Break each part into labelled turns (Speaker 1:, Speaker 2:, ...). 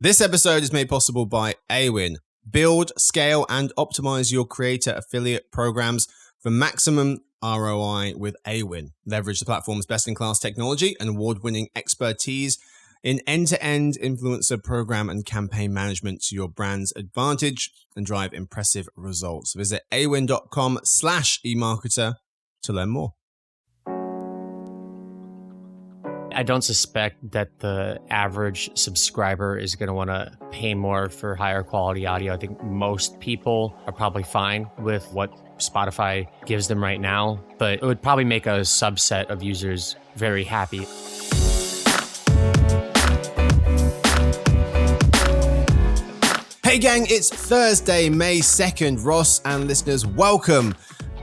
Speaker 1: This episode is made possible by Awin. Build, scale, and optimize your creator affiliate programs for maximum ROI with Awin. Leverage the platform's best-in-class technology and award-winning expertise in end-to-end influencer program and campaign management to your brand's advantage and drive impressive results. Visit awin.com/emarketer to learn more.
Speaker 2: I don't suspect that the average subscriber is going to want to pay more for higher quality audio. I think most people are probably fine with what Spotify gives them right now, but it would probably make a subset of users very happy.
Speaker 1: Hey gang, it's Thursday, May 2nd. Ross and listeners, welcome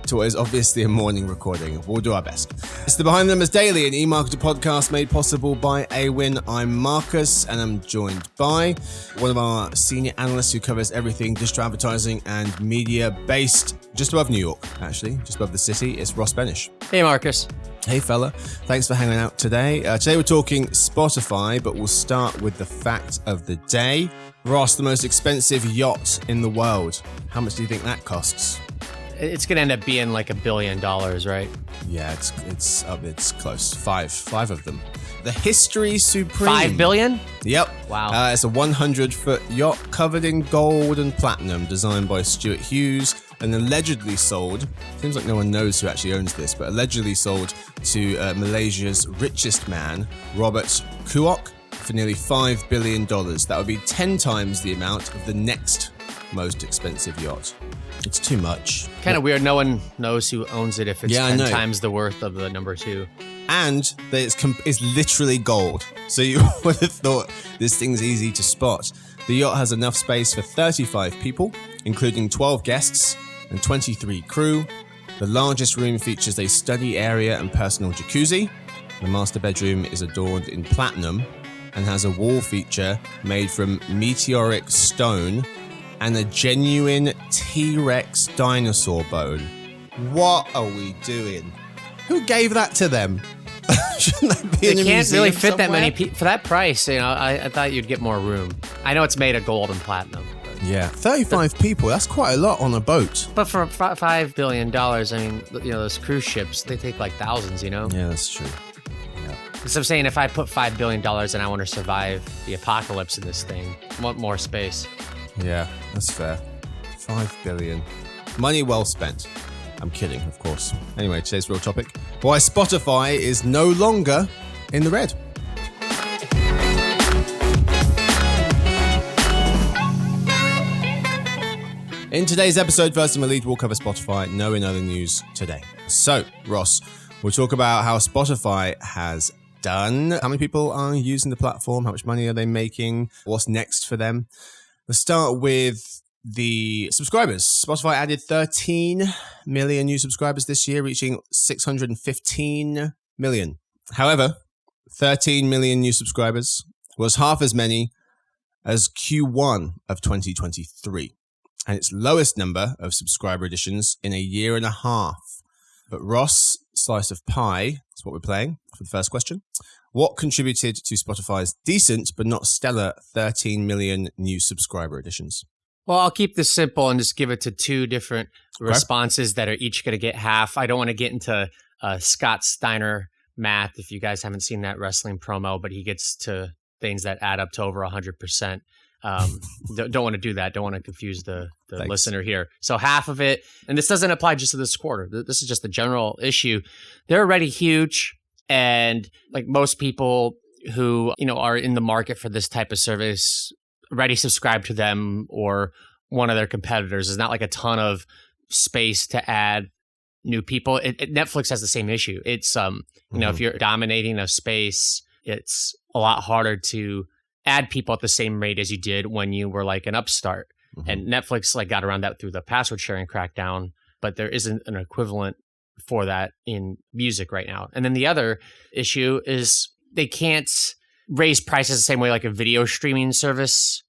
Speaker 1: to what is obviously a morning recording. We'll do our best. It's the Behind the Numbers Daily, an eMarketer podcast made possible by Awin. I'm Marcus, and I'm joined by one of our senior analysts who covers everything digital advertising and media based just above New York, actually, just above the city. It's Ross Benish.
Speaker 2: Hey, Marcus.
Speaker 1: Hey, fella. Thanks for hanging out today. Today we're talking Spotify, but we'll start with the fact of the day. Ross, the most expensive yacht in the world. How much do you think that costs?
Speaker 2: It's going to end up being like $1 billion, right?
Speaker 1: Yeah, it's close. Five of them. The History Supreme.
Speaker 2: 5 billion?
Speaker 1: Yep.
Speaker 2: Wow.
Speaker 1: It's a 100-foot yacht covered in gold and platinum, designed by Stuart Hughes and allegedly sold. Seems like no one knows who actually owns this, but allegedly sold to Malaysia's richest man, Robert Kuok, for nearly $5 billion. That would be 10 times the amount of the next most expensive yacht. It's too much.
Speaker 2: Kind of weird. No one knows who owns it if it's 10 times the worth of the number 2.
Speaker 1: And it's literally gold. So you would have thought this thing's easy to spot. The yacht has enough space for 35 people, including 12 guests and 23 crew. The largest room features a study area and personal jacuzzi. The master bedroom is adorned in platinum and has a wall feature made from meteoric stone and a genuine T-Rex dinosaur bone. What are we doing? Who gave that to them? Shouldn't that be in a museum? They can't really fit
Speaker 2: that many people. For that price, I thought you'd get more room. I know it's made of gold and platinum.
Speaker 1: Yeah, 35 people, that's quite a lot on a boat.
Speaker 2: But for $5 billion, I mean, those cruise ships, they take like thousands,
Speaker 1: Yeah, that's true.
Speaker 2: So I'm saying if I put $5 billion and I want to survive the apocalypse in this thing, I want more space.
Speaker 1: Yeah, that's fair. 5 billion. Money well spent. I'm kidding, of course. Anyway, today's real topic. Why Spotify is no longer in the red. In today's episode, first in my lead, we'll cover Spotify. No in other news today. So, Ross, we'll talk about how Spotify has done. How many people are using the platform? How much money are they making? What's next for them? Let's start with the subscribers. Spotify added 13 million new subscribers this year, reaching 615 million. However, 13 million new subscribers was half as many as Q1 of 2023, and its lowest number of subscriber additions in a year and a half. But Ross, slice of pie, that's what we're playing for the first question. What contributed to Spotify's decent but not stellar 13 million new subscriber additions?
Speaker 2: Well, I'll keep this simple and just give it to 2 different responses that are each going to get half. I don't want to get into Scott Steiner math if you guys haven't seen that wrestling promo, but he gets to things that add up to over 100%. Don't want to do that. Don't want to confuse the listener here. So half of it, and this doesn't apply just to this quarter. This is just the general issue. They're already huge. And like most people who, are in the market for this type of service already subscribe to them or one of their competitors. There's not like a ton of space to add new people. Netflix has the same issue. It's, if you're dominating a space, it's a lot harder to add people at the same rate as you did when you were like an upstart. Mm-hmm. And Netflix got around that through the password sharing crackdown, but there isn't an equivalent for that in music right now. And then the other issue is they can't raise prices the same way like a video streaming service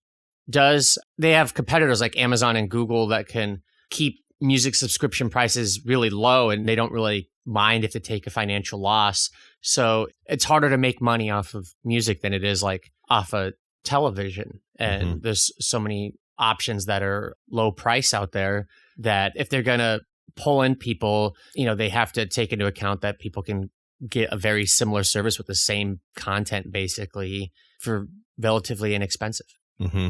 Speaker 2: does. They have competitors like Amazon and Google that can keep music subscription prices really low, and they don't really mind if they take a financial loss. So it's harder to make money off of music than it is like off a television. And there's so many options that are low price out there that if they're going to pull in people, they have to take into account that people can get a very similar service with the same content basically for relatively inexpensive.
Speaker 1: Mm-hmm.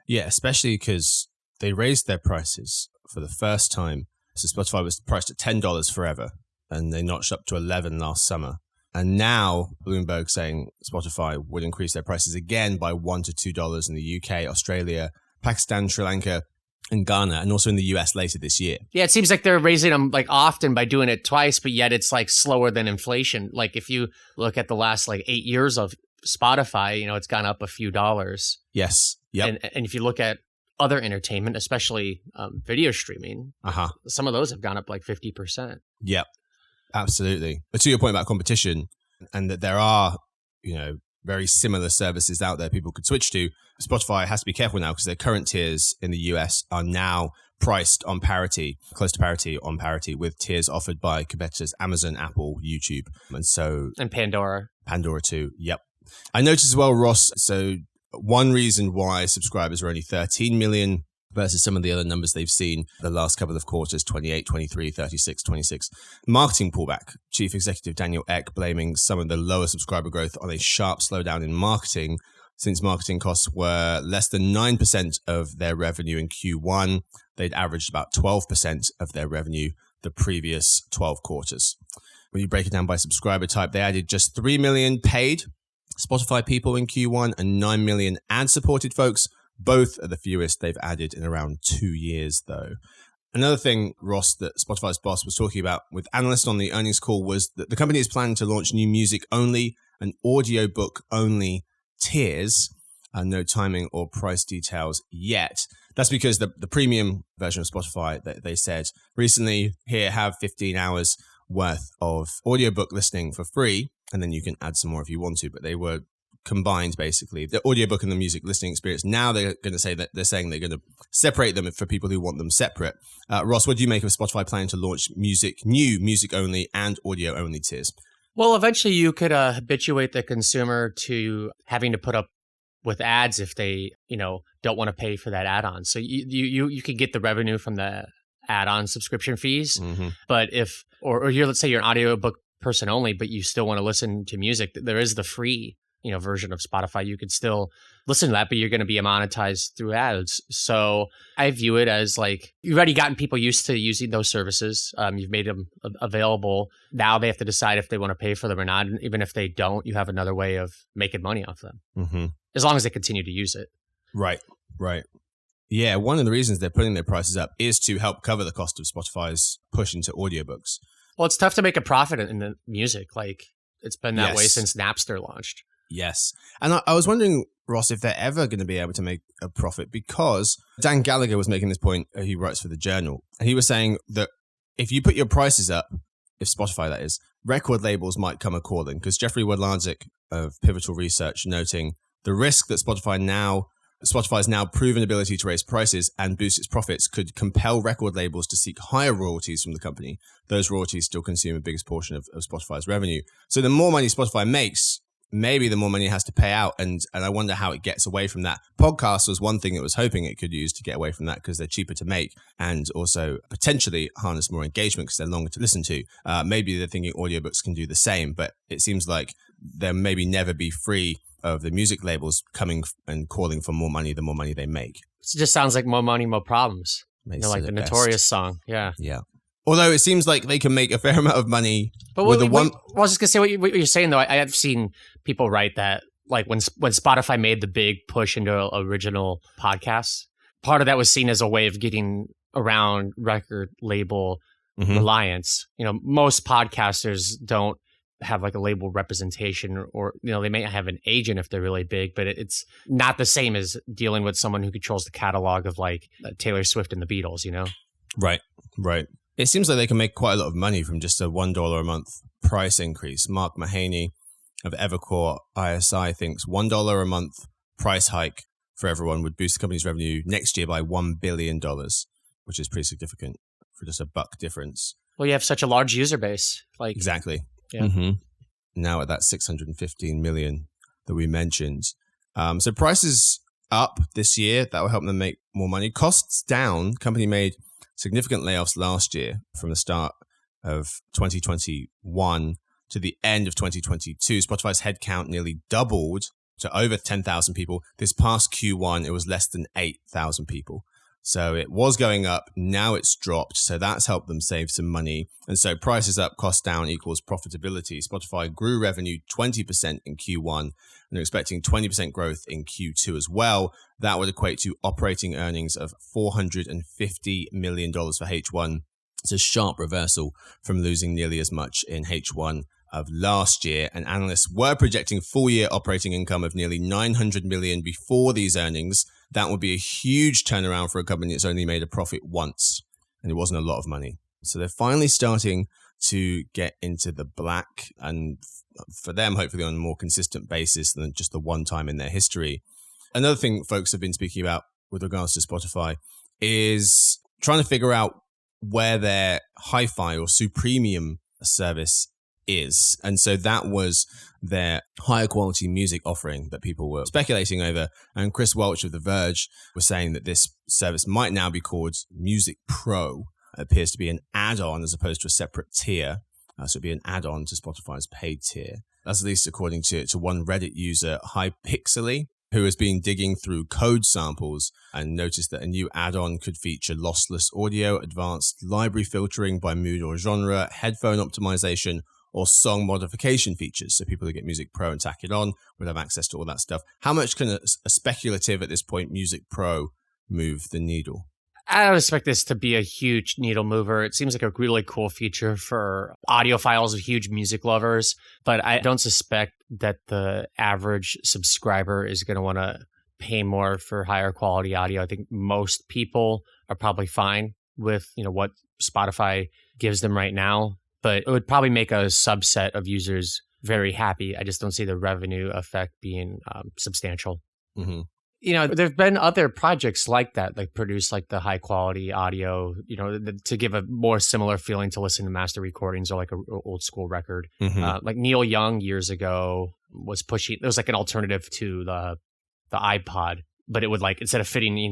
Speaker 1: Yeah, especially because they raised their prices for the first time. So Spotify was priced at $10 forever, and they notched up to $11 last summer. And now Bloomberg saying Spotify would increase their prices again by $1 to $2 in the UK, Australia, Pakistan, Sri Lanka, and Ghana, and also in the US later this year.
Speaker 2: Yeah, it seems like they're raising them like often by doing it twice, but yet it's like slower than inflation. Like if you look at the last like 8 years of Spotify, it's gone up a few dollars.
Speaker 1: Yes. Yep.
Speaker 2: And if you look at other entertainment, especially video streaming, some of those have gone up like 50%.
Speaker 1: Yep. Absolutely. But to your point about competition and that there are, very similar services out there people could switch to, Spotify has to be careful now because their current tiers in the US are now priced on parity, close to parity, on parity with tiers offered by competitors Amazon, Apple, YouTube, and
Speaker 2: Pandora.
Speaker 1: Pandora too. Yep. I noticed as well, Ross, so one reason why subscribers are only 13 million versus some of the other numbers they've seen the last couple of quarters, 28, 23, 36, 26. Marketing pullback. Chief Executive Daniel Ek blaming some of the lower subscriber growth on a sharp slowdown in marketing, since marketing costs were less than 9% of their revenue in Q1. They'd averaged about 12% of their revenue the previous 12 quarters. When you break it down by subscriber type, they added just 3 million paid Spotify people in Q1 and 9 million ad-supported folks. Both are the fewest they've added in around 2 years, though. Another thing, Ross, that Spotify's boss was talking about with analysts on the earnings call was that the company is planning to launch new music-only and audiobook-only tiers. No timing or price details yet. That's because the premium version of Spotify, they said recently, here, have 15 hours worth of audiobook listening for free, and then you can add some more if you want to, but they were combined basically, the audiobook and the music listening experience. Now they're going to say that they're saying they're going to separate them for people who want them separate. Ross, what do you make of Spotify planning to launch new music only and audio only tiers?
Speaker 2: Well, eventually you could habituate the consumer to having to put up with ads if they, don't want to pay for that add-on. So you can get the revenue from the add-on subscription fees. But if, or let's say you're an audiobook person only, but you still want to listen to music, there is the free version of Spotify. You could still listen to that, but you're going to be monetized through ads. So I view it as like you've already gotten people used to using those services. You've made them available. Now they have to decide if they want to pay for them or not. And even if they don't, you have another way of making money off them, as long as they continue to use it.
Speaker 1: Right. Yeah, one of the reasons they're putting their prices up is to help cover the cost of Spotify's push into audiobooks.
Speaker 2: Well, it's tough to make a profit in the music. Like it's been that way since Napster launched.
Speaker 1: Yes. And I was wondering, Ross, if they're ever going to be able to make a profit, because Dan Gallagher was making this point, he writes for The Journal, and he was saying that if you put your prices up, if Spotify that is, record labels might come a-calling, because Jeffrey Wodlarczyk of Pivotal Research noting the risk that Spotify's now proven ability to raise prices and boost its profits could compel record labels to seek higher royalties from the company. Those royalties still consume a biggest portion of Spotify's revenue. So the more money Spotify makes, maybe the more money it has to pay out. And I wonder how it gets away from that. Podcasts was one thing it was hoping it could use to get away from that because they're cheaper to make and also potentially harness more engagement because they're longer to listen to. Maybe they're thinking audiobooks can do the same, but it seems like they'll maybe never be free of the music labels coming and calling for more money the more money they make.
Speaker 2: It just sounds like more money, more problems. Like the Notorious song. Yeah.
Speaker 1: Although it seems like they can make a fair amount of money.
Speaker 2: But I was just going to say what you're saying, though. I have seen people write that, like when Spotify made the big push into original podcasts, part of that was seen as a way of getting around record label reliance. Most podcasters don't have like a label representation, or they may have an agent if they're really big, but it's not the same as dealing with someone who controls the catalog of like Taylor Swift and the Beatles.
Speaker 1: Right. It seems like they can make quite a lot of money from just a $1 a month price increase. Mark Mahaney of Evercore ISI thinks $1 a month price hike for everyone would boost the company's revenue next year by $1 billion, which is pretty significant for just a buck difference.
Speaker 2: Well, you have such a large user base.
Speaker 1: Exactly.
Speaker 2: Yeah.
Speaker 1: Now at that 615 million that we mentioned. So prices up this year, that will help them make more money. Costs down. Company made significant layoffs last year from the start of 2021 to the end of 2022. Spotify's headcount nearly doubled to over 10,000 people. This past Q1, it was less than 8,000 people. So it was going up. Now it's dropped. So that's helped them save some money. And so prices up, cost down equals profitability. Spotify grew revenue 20% in Q1 and they're expecting 20% growth in Q2 as well. That would equate to operating earnings of $450 million for H1. It's a sharp reversal from losing nearly as much in H1 of last year, and analysts were projecting full-year operating income of nearly $900 million before these earnings. That would be a huge turnaround for a company that's only made a profit once, and it wasn't a lot of money. So they're finally starting to get into the black, and for them, hopefully on a more consistent basis than just the one time in their history. Another thing folks have been speaking about with regards to Spotify is trying to figure out where their hi-fi or supremium service is. And so that was their higher quality music offering that people were speculating over. And Chris Welch of The Verge was saying that this service might now be called Music Pro. It appears to be an add-on as opposed to a separate tier. So it'd be an add-on to Spotify's paid tier. That's at least according to one Reddit user, Hypixely, who has been digging through code samples and noticed that a new add-on could feature lossless audio, advanced library filtering by mood or genre, headphone optimization, or song modification features. So people who get Music Pro and tack it on would have access to all that stuff. How much can a speculative at this point Music Pro move the needle?
Speaker 2: I don't expect this to be a huge needle mover. It seems like a really cool feature for audiophiles of huge music lovers, but I don't suspect that the average subscriber is going to want to pay more for higher quality audio. I think most people are probably fine with, what Spotify gives them right now, but it would probably make a subset of users very happy. I just don't see the revenue effect being substantial.
Speaker 1: Mm-hmm.
Speaker 2: There have been other projects like that, like produce like the high quality audio, to give a more similar feeling to listen to master recordings or like an old school record.
Speaker 1: Mm-hmm.
Speaker 2: Like Neil Young years ago was pushing, it was like an alternative to the iPod, but it would like, instead of fitting,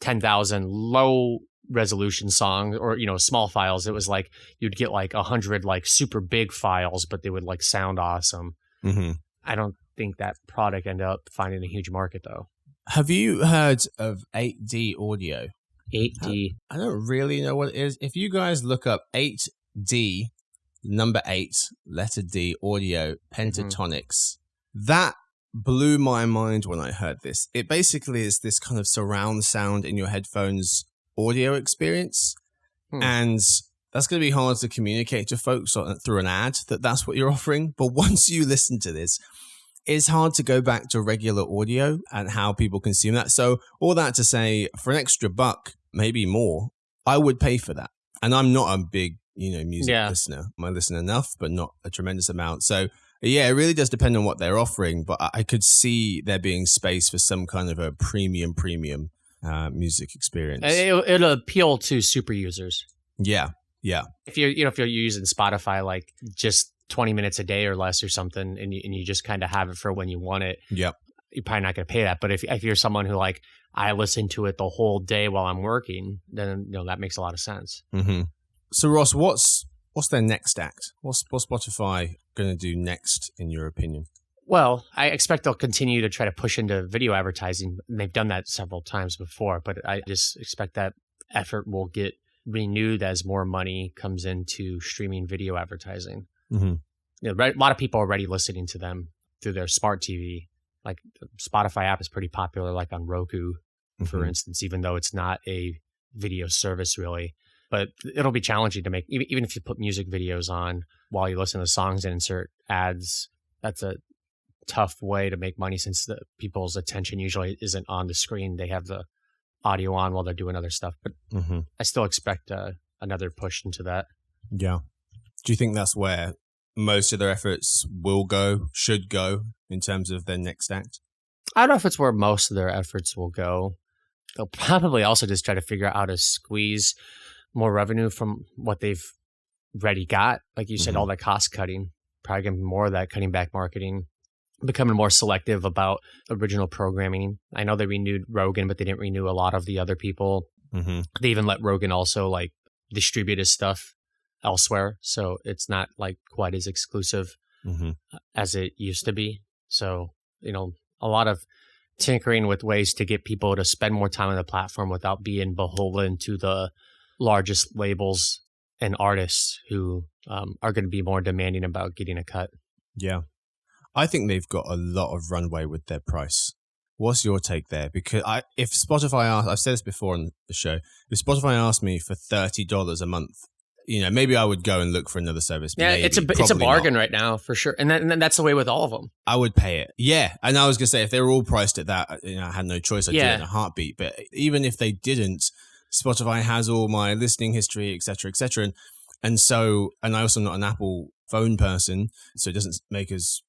Speaker 2: 10,000 low resolution songs or, small files, it was like you'd get like 100 like super big files, but they would like sound awesome.
Speaker 1: Mm-hmm.
Speaker 2: I don't think that product ended up finding a huge market though.
Speaker 1: Have you heard of 8D audio?
Speaker 2: 8D.
Speaker 1: I don't really know what it is. If you guys look up 8D, number 8, letter D, audio, pentatonics, that blew my mind when I heard this. It basically is this kind of surround sound in your headphones audio experience. And that's going to be hard to communicate to folks through an ad that's what you're offering. But once you listen to this, it's hard to go back to regular audio and how people consume that. So all that to say, for an extra $1, maybe more, I would pay for that. And I'm not a big, music listener. I listen enough, but not a tremendous amount. So yeah, it really does depend on what they're offering. But I could see there being space for some kind of a premium music experience.
Speaker 2: It'll appeal to super users.
Speaker 1: Yeah.
Speaker 2: If you're using Spotify like just 20 minutes a day or less or something, and you just kind of have it for when you want it,
Speaker 1: yep,
Speaker 2: you're probably not going to pay that. But if you're someone who like, I listen to it the whole day while I'm working, then that makes a lot of sense.
Speaker 1: Mm-hmm. So Ross, what's their next act? What's Spotify going to do next, in your opinion?
Speaker 2: Well, I expect they'll continue to try to push into video advertising. They've done that several times before, but I just expect that effort will get renewed as more money comes into streaming video advertising.
Speaker 1: Mm-hmm.
Speaker 2: A lot of people are already listening to them through their smart TV. Like the Spotify app is pretty popular, like on Roku, for instance, even though it's not a video service really. But it'll be challenging to make, even if you put music videos on while you listen to songs and insert ads. That's a tough way to make money since the people's attention usually isn't on the screen. They have the audio on while they're doing other stuff. But I still expect another push into that.
Speaker 1: Yeah. Do you think that's where most of their efforts should go in terms of their next act?
Speaker 2: I don't know if it's where most of their efforts will go. They'll probably also just try to figure out how to squeeze more revenue from what they've already got. Like you said, all that cost cutting, probably going to be more of that, cutting back marketing. becoming more selective about original programming. I know they renewed Rogan, but they didn't renew a lot of the other people.
Speaker 1: Mm-hmm.
Speaker 2: They even let Rogan also like distribute his stuff elsewhere. So it's not like quite as exclusive as it used to be. So, a lot of tinkering with ways to get people to spend more time on the platform without being beholden to the largest labels and artists who are going to be more demanding about getting a cut.
Speaker 1: Yeah. I think they've got a lot of runway with their price. What's your take there? Because if Spotify asked, I've said this before on the show, if Spotify asked me for $30 a month, maybe I would go and look for another service.
Speaker 2: Yeah,
Speaker 1: maybe,
Speaker 2: it's a bargain
Speaker 1: not.
Speaker 2: Right now for sure, and that's the way with all of them.
Speaker 1: I would pay it. Yeah, and I was gonna say if they were all priced at that, I had no choice. I'd do it in a heartbeat. But even if they didn't, Spotify has all my listening history, etc., etc. And so, and I also am not an Apple phone person, so it doesn't make as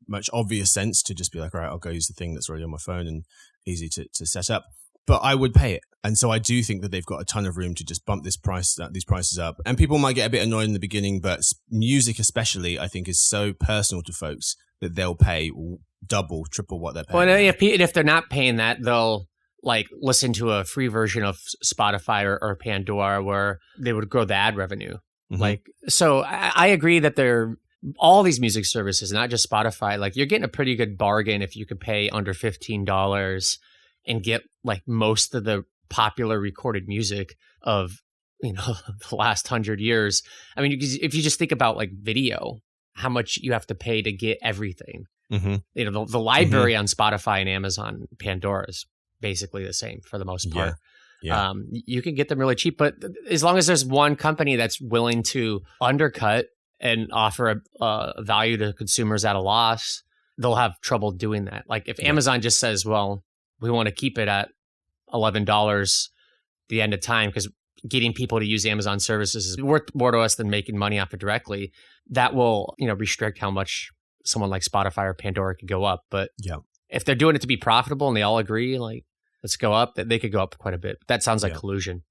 Speaker 1: much obvious sense to just be like, all right, I'll go use the thing that's already on my phone and easy to set up. But I would pay it. And so I do think that they've got a ton of room to just bump these prices up. And people might get a bit annoyed in the beginning, but music especially, I think, is so personal to folks that they'll pay double, triple what they're paying.
Speaker 2: Well, if they're not paying that, they'll like listen to a free version of Spotify or Pandora where they would grow the ad revenue. So I agree that all these music services, not just Spotify, like you're getting a pretty good bargain if you could pay under $15 and get like most of the popular recorded music of the last 100 years. I mean, if you just think about like video, how much you have to pay to get everything. The library on Spotify and Amazon, Pandora is basically the same for the most part.
Speaker 1: Yeah.
Speaker 2: You can get them really cheap, but as long as there's one company that's willing to undercut and offer a value to consumers at a loss, they'll have trouble doing that. Like if Amazon just says, well, we want to keep it at $11 the end of time because getting people to use Amazon services is worth more to us than making money off it directly, that will restrict how much someone like Spotify or Pandora could go up. But if they're doing it to be profitable and they all agree, like, let's go up, they could go up quite a bit. That sounds like collusion.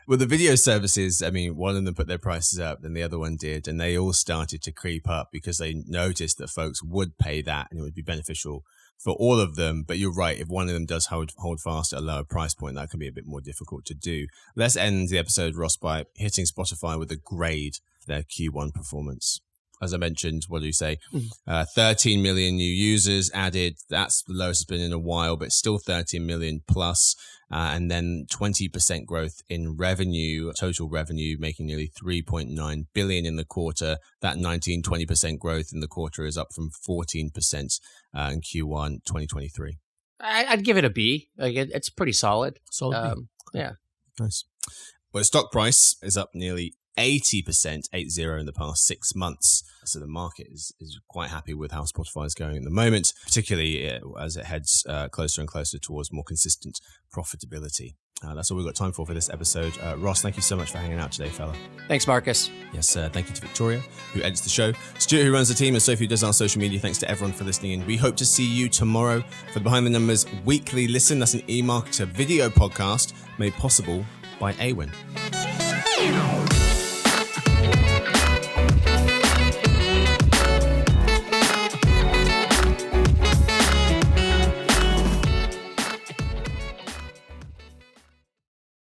Speaker 1: Well, the video services, I mean, one of them put their prices up, then the other one did, and they all started to creep up because they noticed that folks would pay that and it would be beneficial for all of them. But you're right, if one of them does hold fast at a lower price point, that can be a bit more difficult to do. Let's end the episode, Ross, by hitting Spotify with a grade for their Q1 performance. As I mentioned, what do you say? 13 million new users added. That's the lowest it's been in a while, but still 13 million plus. And then 20% growth in revenue, total revenue, making nearly 3.9 billion in the quarter. That 20% growth in the quarter is up from 14% in Q1 2023.
Speaker 2: I'd give it a B. Like it's pretty solid.
Speaker 1: Solid.
Speaker 2: Yeah.
Speaker 1: Nice. Well, the stock price is up nearly 80%, 80 in the past 6 months. So the market is quite happy with how Spotify is going at the moment, particularly as it heads closer and closer towards more consistent profitability. That's all we've got time for this episode. Ross, thank you so much for hanging out today, fella.
Speaker 2: Thanks, Marcus.
Speaker 1: Yes, thank you to Victoria, who edits the show, Stuart, who runs the team, and Sophie, who does our social media. Thanks to everyone for listening in. We hope to see you tomorrow for the Behind the Numbers Weekly Listen. That's an eMarketer video podcast made possible by Awin.